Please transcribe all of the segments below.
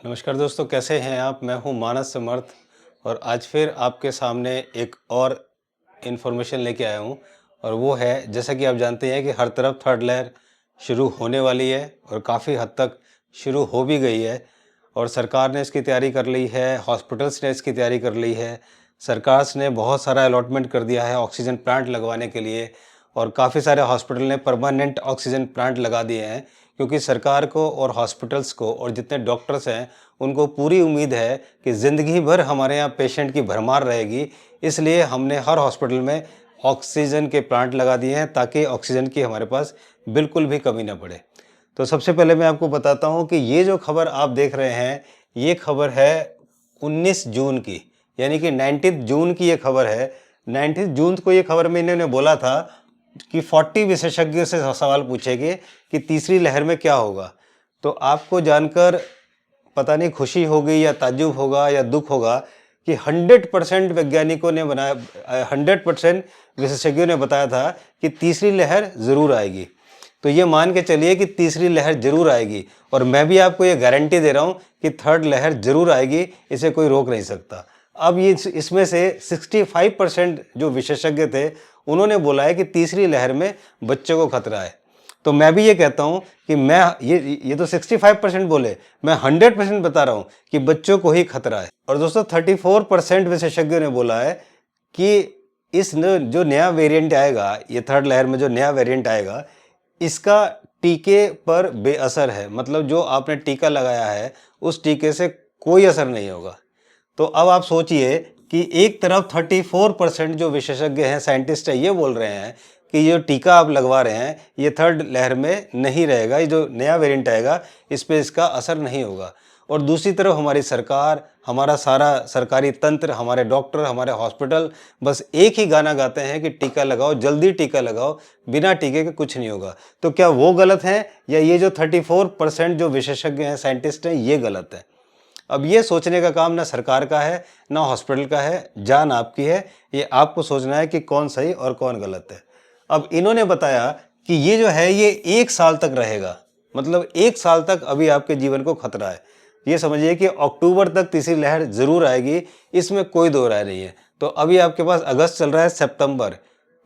नमस्कार दोस्तों, कैसे हैं आप। मैं हूं मानस समर्थ और आज फिर आपके सामने एक और इन्फॉर्मेशन लेके आया हूं। और वो है, जैसा कि आप जानते हैं कि हर तरफ थर्ड लहर शुरू होने वाली है और काफ़ी हद तक शुरू हो भी गई है। और सरकार ने इसकी तैयारी कर ली है, हॉस्पिटल्स ने इसकी तैयारी कर ली है। सरकार ने बहुत सारा अलॉटमेंट कर दिया है ऑक्सीजन प्लांट लगवाने के लिए और काफ़ी सारे हॉस्पिटल ने परमानेंट ऑक्सीजन प्लांट लगा दिए हैं, क्योंकि सरकार को और हॉस्पिटल्स को और जितने डॉक्टर्स हैं उनको पूरी उम्मीद है कि ज़िंदगी भर हमारे यहाँ पेशेंट की भरमार रहेगी। इसलिए हमने हर हॉस्पिटल में ऑक्सीजन के प्लांट लगा दिए हैं ताकि ऑक्सीजन की हमारे पास बिल्कुल भी कमी ना पड़े। तो सबसे पहले मैं आपको बताता हूँ कि ये जो खबर आप देख रहे हैं, ये खबर है 19 जून की, यानी कि 19 जून की ये खबर है। 19 जून को ये खबर में इन्होंने बोला था कि 40 विशेषज्ञों से सवाल पूछेंगे कि तीसरी लहर में क्या होगा। तो आपको जानकर पता नहीं खुशी होगी या ताज्जुब होगा या दुख होगा कि 100% वैज्ञानिकों ने बनाया, 100% विशेषज्ञों ने बताया था कि तीसरी लहर ज़रूर आएगी। तो ये मान के चलिए कि तीसरी लहर ज़रूर आएगी और मैं भी आपको ये गारंटी दे रहा हूँ कि थर्ड लहर ज़रूर आएगी, इसे कोई रोक नहीं सकता। अब ये इसमें से 65% जो विशेषज्ञ थे उन्होंने बोला है कि तीसरी लहर में बच्चों को खतरा है। तो मैं भी ये कहता हूँ कि मैं ये तो 65% बोले, मैं 100% बता रहा हूँ कि बच्चों को ही खतरा है। और दोस्तों 34% विशेषज्ञों ने बोला है कि जो नया वेरिएंट आएगा, ये थर्ड लहर में जो नया वेरिएंट आएगा, इसका टीके पर बेअसर है। मतलब जो आपने टीका लगाया है उस टीके से कोई असर नहीं होगा। तो अब आप सोचिए कि एक तरफ 34% जो विशेषज्ञ हैं, साइंटिस्ट हैं, ये बोल रहे हैं कि ये टीका आप लगवा रहे हैं ये थर्ड लहर में नहीं रहेगा, ये जो नया वेरिएंट आएगा इस पे इसका असर नहीं होगा। और दूसरी तरफ हमारी सरकार, हमारा सारा सरकारी तंत्र, हमारे डॉक्टर, हमारे हॉस्पिटल बस एक ही गाना गाते हैं कि टीका लगाओ, जल्दी टीका लगाओ, बिना टीके के कुछ नहीं होगा। तो क्या वो गलत है या ये जो 34% जो विशेषज्ञ हैं, साइंटिस्ट हैं, ये गलत है? अब ये सोचने का काम ना सरकार का है ना हॉस्पिटल का है, जान आपकी है। ये आपको सोचना है कि कौन सही और कौन गलत है। अब इन्होंने बताया कि ये जो है ये 1 साल तक रहेगा, मतलब 1 साल तक अभी आपके जीवन को खतरा है। ये समझिए कि अक्टूबर तक तीसरी लहर जरूर आएगी, इसमें कोई दो राय नहीं है। तो अभी आपके पास अगस्त चल रहा है, सितंबर,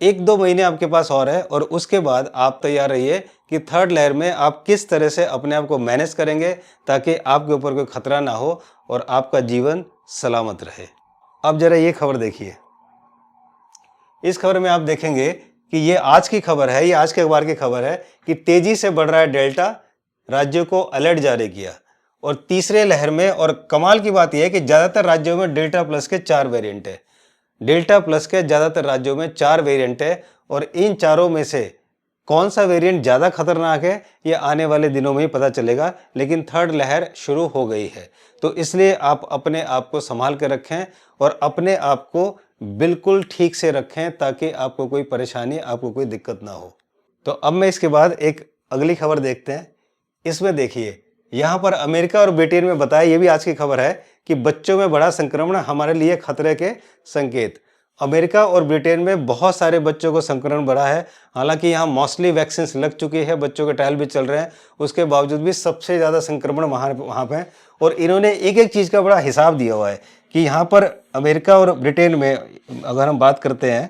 1-2 महीने आपके पास और है और उसके बाद आप तैयार रहिए कि थर्ड लहर में आप किस तरह से अपने आप को मैनेज करेंगे ताकि आपके ऊपर कोई खतरा ना हो और आपका जीवन सलामत रहे। अब जरा ये खबर देखिए। इस खबर में आप देखेंगे कि ये आज की खबर है, ये आज के अखबार की खबर है कि तेजी से बढ़ रहा है डेल्टा, राज्यों को अलर्ट जारी किया। और तीसरे लहर में, और कमाल की बात यह है कि ज्यादातर राज्यों में डेल्टा प्लस के 4 वेरिएंट है। डेल्टा प्लस के ज्यादातर राज्यों में 4 वेरिएंट है और इन चारों में से कौन सा वेरिएंट ज्यादा खतरनाक है ये आने वाले दिनों में ही पता चलेगा। लेकिन थर्ड लहर शुरू हो गई है, तो इसलिए आप अपने आप को संभाल कर रखें और अपने आप को बिल्कुल ठीक से रखें ताकि आपको कोई परेशानी, आपको कोई दिक्कत ना हो। तो अब मैं इसके बाद एक अगली खबर देखते हैं। इसमें देखिए, यहाँ पर अमेरिका और ब्रिटेन में बताया, ये भी आज की खबर है कि बच्चों में बड़ा संक्रमण हमारे लिए खतरे के संकेत। अमेरिका और ब्रिटेन में बहुत सारे बच्चों को संक्रमण बढ़ा है। हालांकि यहाँ मोस्टली वैक्सीन लग चुकी है, बच्चों के ट्रायल भी चल रहे हैं, उसके बावजूद भी सबसे ज़्यादा संक्रमण वहाँ पे। और इन्होंने एक एक चीज़ का बड़ा हिसाब दिया हुआ है कि यहाँ पर अमेरिका और ब्रिटेन में अगर हम बात करते हैं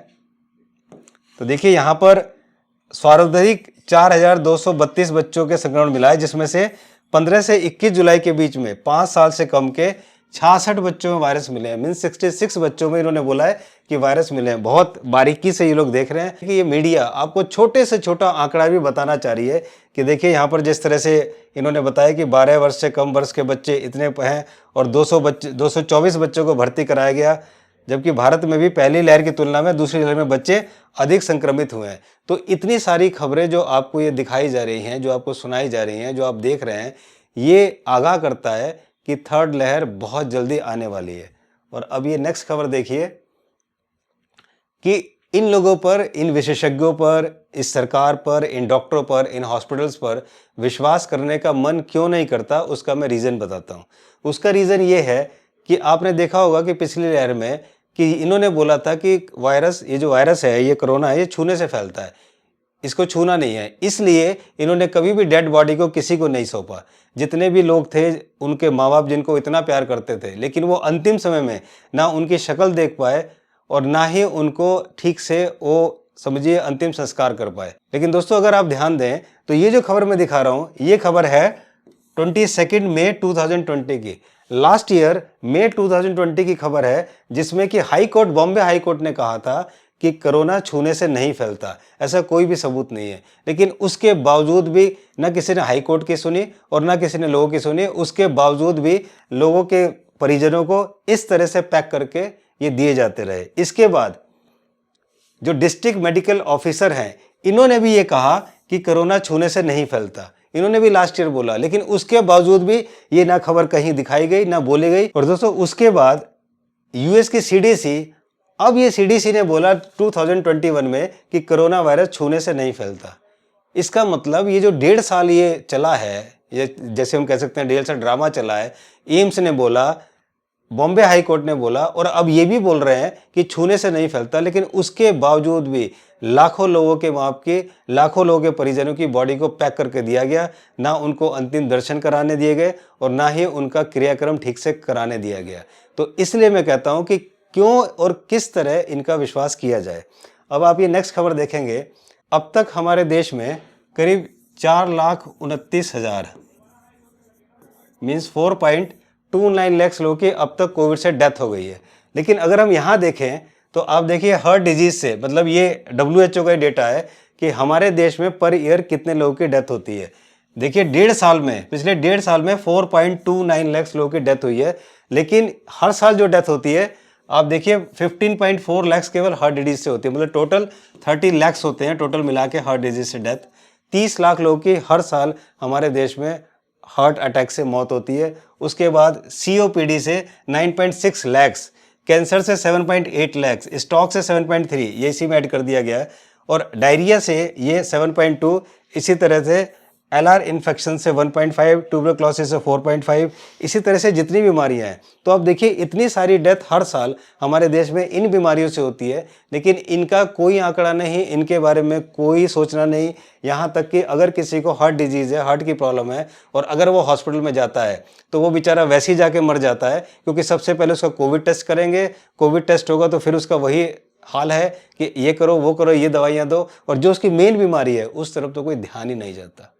तो देखिए यहाँ पर सर्वाधिक 4,232 बच्चों के संक्रमण मिला है, जिसमें से 15 से 21 जुलाई के बीच में 5 साल से कम के 66 बच्चों में वायरस मिले हैं। मीन्स 66 बच्चों में इन्होंने बोला है कि वायरस मिले हैं। बहुत बारीकी से ये लोग देख रहे हैं कि ये मीडिया आपको छोटे से छोटा आंकड़ा भी बताना चाह रही है कि देखिए यहाँ पर जिस तरह से इन्होंने बताया कि 12 वर्ष से कम वर्ष के बच्चे इतने हैं और 224 बच्चों को भर्ती कराया गया, जबकि भारत में भी पहली लहर की तुलना में दूसरी लहर में बच्चे अधिक संक्रमित हुए हैं। तो इतनी सारी खबरें जो आपको ये दिखाई जा रही हैं, जो आपको सुनाई जा रही हैं, जो आप देख रहे हैं, ये आगाह करता है कि थर्ड लहर बहुत जल्दी आने वाली है। और अब ये नेक्स्ट खबर देखिए कि इन लोगों पर, इन विशेषज्ञों पर, इस सरकार पर, इन डॉक्टरों पर, इन हॉस्पिटल्स पर विश्वास करने का मन क्यों नहीं करता, उसका मैं रीज़न बताता हूँ। उसका रीज़न ये है कि आपने देखा होगा कि पिछली लहर में कि इन्होंने बोला था कि वायरस, ये जो वायरस है, ये कोरोना है, ये छूने से फैलता है। इसको छूना नहीं है, इसलिए इन्होंने कभी भी डेड बॉडी को किसी को नहीं सौंपा। जितने भी लोग थे, उनके माँ बाप जिनको इतना प्यार करते थे, लेकिन वो अंतिम समय में ना उनकी शक्ल देख पाए और ना ही उनको ठीक से वो समझिए अंतिम संस्कार कर पाए। लेकिन दोस्तों अगर आप ध्यान दें तो ये जो खबर मैं दिखा रहा हूँ, ये खबर है 22 मई 2020 की। लास्ट ईयर मई 2020 की खबर है, जिसमें कि high court, Bombay high court ने कहा था कि कोरोना छूने से नहीं फैलता, ऐसा कोई भी सबूत नहीं है। लेकिन उसके बावजूद भी ना किसी ने हाई कोर्ट की सुनी और ना किसी ने लोगों की सुनी। उसके बावजूद भी लोगों के परिजनों को इस तरह से पैक करके ये दिए जाते रहे। इसके बाद जो डिस्ट्रिक्ट मेडिकल ऑफिसर हैं, इन्होंने भी ये कहा कि कोरोना छूने से नहीं फैलता, इन्होंने भी लास्ट ईयर बोला, लेकिन उसके बावजूद भी ये ना खबर कहीं दिखाई गई ना बोली गई। और दोस्तों उसके बाद यूएस की सीडीसी, अब ये सीडीसी ने बोला 2021 में कि कोरोना वायरस छूने से नहीं फैलता। इसका मतलब ये जो 1.5 साल ये चला है, ये जैसे हम कह सकते हैं 1.5 साल ड्रामा चला है। एम्स ने बोला, बॉम्बे हाई कोर्ट ने बोला और अब ये भी बोल रहे हैं कि छूने से नहीं फैलता, लेकिन उसके बावजूद भी लाखों लोगों के माप के, लाखों लोगों के परिजनों की बॉडी को पैक करके दिया गया। ना उनको अंतिम दर्शन कराने दिए गए और ना ही उनका क्रियाक्रम ठीक से कराने दिया गया। तो इसलिए मैं कहता हूं कि क्यों और किस तरह इनका विश्वास किया जाए। अब आप ये नेक्स्ट खबर देखेंगे, अब तक हमारे देश में करीब 4,29,000 मीन्स 4.29 लाख लोगों की अब तक कोविड से डेथ हो गई है। लेकिन अगर हम यहाँ देखें तो आप देखिए हार्ट डिजीज से, मतलब ये WHO का डेटा है कि हमारे देश में पर ईयर कितने लोगों की डेथ होती है। देखिए 1.5 साल में, पिछले 1.5 साल में 4.29 लाख लोगों की डेथ हुई है। लेकिन हर साल जो डेथ होती है आप देखिए 15.4 लाख केवल हार्ट डिजीज से होती है। मतलब टोटल 30 लाख होते हैं टोटल मिला के हार्ट डिजीज से डेथ। 30 लाख लोगों की हर साल हमारे देश में हार्ट अटैक से मौत होती है। उसके बाद COPD से 9.6 लाख, कैंसर से 7.8 लाख, स्ट्रोक से 7.3, ये इसी में ऐड कर दिया गया है, और डायरिया से ये 7.2, इसी तरह से LR इन्फेक्शन से 1.5, ट्यूबरक्लोसिस से 4.5, इसी तरह से जितनी बीमारियां हैं। तो अब देखिए इतनी सारी डेथ हर साल हमारे देश में इन बीमारियों से होती है, लेकिन इनका कोई आंकड़ा नहीं, इनके बारे में कोई सोचना नहीं। यहाँ तक कि अगर किसी को हार्ट डिजीज़ है, हार्ट की प्रॉब्लम है, और अगर वो हॉस्पिटल में जाता है तो वो बेचारा वैसे ही जाके मर जाता है, क्योंकि सबसे पहले उसका कोविड टेस्ट करेंगे, कोविड टेस्ट होगा तो फिर उसका वही हाल है कि ये करो वो करो, ये दवाइयाँ दो, और जो उसकी मेन बीमारी है उस तरफ तो कोई ध्यान ही नहीं जाता।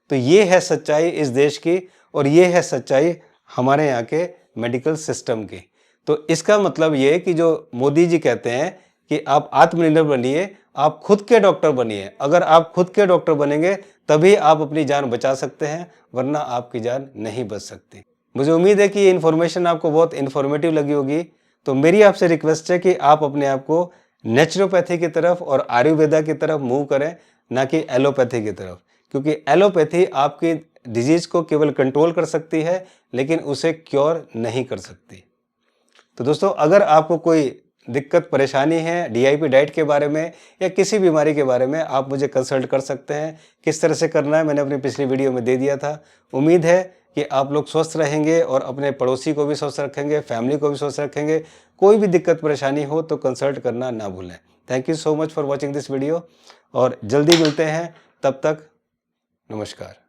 तो ये है सच्चाई इस देश की, और ये है सच्चाई हमारे यहाँ के मेडिकल सिस्टम की। तो इसका मतलब ये कि जो मोदी जी कहते हैं कि आप आत्मनिर्भर बनिए, आप खुद के डॉक्टर बनिए। अगर आप खुद के डॉक्टर बनेंगे तभी आप अपनी जान बचा सकते हैं, वरना आपकी जान नहीं बच सकती। मुझे उम्मीद है कि ये इन्फॉर्मेशन आपको बहुत इन्फॉर्मेटिव लगी होगी। तो मेरी आपसे रिक्वेस्ट है कि आप अपने आप को नेचुरोपैथी की तरफ और आयुर्वेदा की तरफ मूव करें, ना कि एलोपैथी की तरफ, क्योंकि एलोपैथी आपकी डिजीज को केवल कंट्रोल कर सकती है, लेकिन उसे क्योर नहीं कर सकती। तो दोस्तों अगर आपको कोई दिक्कत परेशानी है DIP डाइट के बारे में या किसी बीमारी के बारे में, आप मुझे कंसल्ट कर सकते हैं। किस तरह से करना है मैंने अपनी पिछली वीडियो में दे दिया था। उम्मीद है कि आप लोग स्वस्थ रहेंगे और अपने पड़ोसी को भी स्वस्थ रखेंगे, फैमिली को भी स्वस्थ रखेंगे। कोई भी दिक्कत परेशानी हो तो कंसल्ट करना ना भूलें। Thank you so much for watching this video, और जल्दी मिलते हैं। तब तक नमस्कार।